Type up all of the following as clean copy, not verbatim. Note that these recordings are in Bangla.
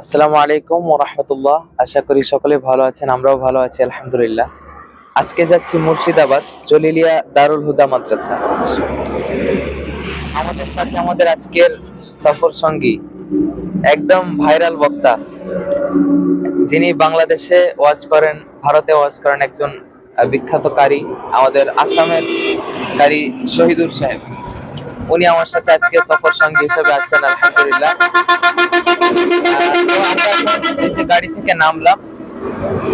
আসসালামু আলাইকুম ওয়া রাহমাতুল্লাহ। আশা করি সকলে ভালো আছেন, আমরাও ভালো আছি আলহামদুলিল্লাহ। আজকে যাচ্ছি মুর্শিদাবাদ জলিলিয়া দারুল হুদা মাদ্রাসা। আমাদের সাথে আমাদের আজকের সফর সঙ্গী একদম ভাইরাল বক্তা, যিনি বাংলাদেশে ওয়াজ করেন, ভারতে ওয়াজ করেন, একজন বিখ্যাত কারি, আমাদের আসামের কারি শহীদুর সাহেব। উনি আমার সাথে আজকে সফর সঙ্গী হিসেবে আছেন আলহামদুলিল্লাহ। তো আমরা এখন এই যে গাড়ি থেকে নামলাম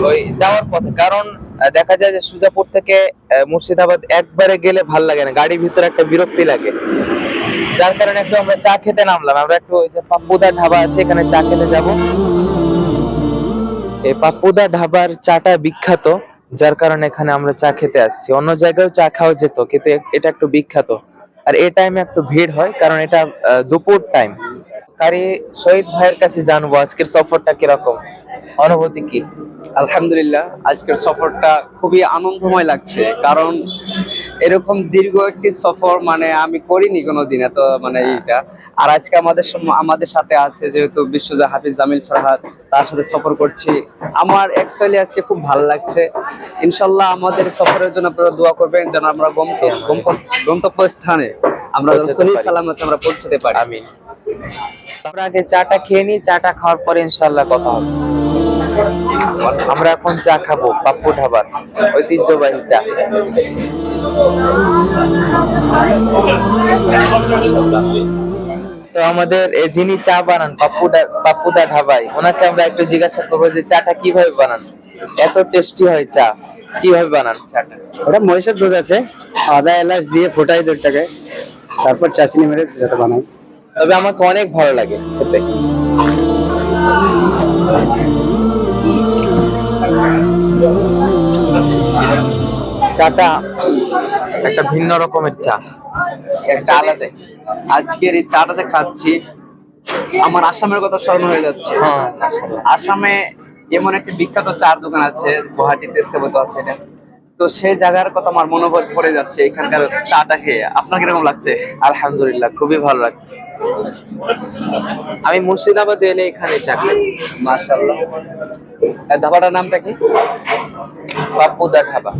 ওই যাওয়ার পথে, কারণ দেখা যায় যে সুজাপুর থেকে মুর্শিদাবাদ একবারে গেলে ভাল লাগে না, গাড়ির ভিতরে একটা বিরক্তি লাগে। যার কারণে একটু আমরা চা খেতে নামলাম। আমরা একটু ওই যে পাপ্পুদা ঢাবা আছে, এখানে চা খেতে যাব। এই পাপ্পুদা ঢাবার চাটা বিখ্যাত, যার কারণে এখানে আমরা চা খেতে আসছি। অন্য জায়গায়ও চা খাওয়া যেত, কিন্তু এটা একটু বিখ্যাত। আর এই টাইমে একটু ভিড় হয়, কারণ এটা দুপুর টাইম। কারি শহীদ ভাইয়ের কাছে জানবো আজকের সফরটা কিরকম, অনুভূতি কি? আলহামদুলিল্লাহ, আজকের সফরটা খুবই আনন্দময় লাগছে। কারণ এরকম দীর্ঘ একটি সফর আমি করিনি কোনোদিন, এত এইটা। আর আজকে আমাদের সাথে আছে যেহেতু বিশ্বজা হাফিজ জামিল ফরহাদ, তার সাথে সফর করছি। আমার অ্যাকচুয়ালি আজকে খুব ভালো লাগছে। ইনশাল্লাহ আমাদের সফরের জন্য আপনারা দোয়া করবেন যেন আমরা গন্তব্যস্থানে আমরা সহি সালামতে আমরা পৌঁছতে পারি। আমিন। আমরা আগে চাটা খেয়ে নিই, চাটা খাওয়ার পরে ইনশাল্লাহ কথা হবে। আমরা এখন চা খাবো পাপ্পু ধাবার ঐতিহ্যবাহী চা। তো আমাদের যিনি চা বানান পাপ্পুদা ধাবায়, ওনাকে আমরা একটু জিজ্ঞাসা করবো যে চাটা কিভাবে বানান, এত টেস্টি হয় চা, কিভাবে বানান চাটা? ওটা মহিষের দুধ আছে, আদা এলাচ দিয়ে ফোটাই দুধটাকে, তারপর চাচিনি মেরে যেটা বানাই। তবে আমাকে অনেক ভালো লাগে খেতে। চাটা একটা ভিন্ন রকমের চা, একটা আলাদা। আজকের এই চাটা যে খাচ্ছি, আমার আসামের কথা স্মরণ হয়ে যাচ্ছে। হ্যাঁ, আসামে এমন একটা বিখ্যাত চার দোকান আছে, গুয়াহাটিতে স্থাপিত আছে এটা। তো সেই জায়গার কথা আমার মনোভব পড়ে যাচ্ছে এখানকার চাটা খেয়ে। আপনার কিরকম লাগছে? আলহামদুলিল্লাহ, খুবই ভালো লাগছে। আমি মুর্শিদাবাদ এলে এখানে চা খাই। মাশাআল্লাহ। ধাবাটার নামটা কি? পাপ্পুদা ধাবা।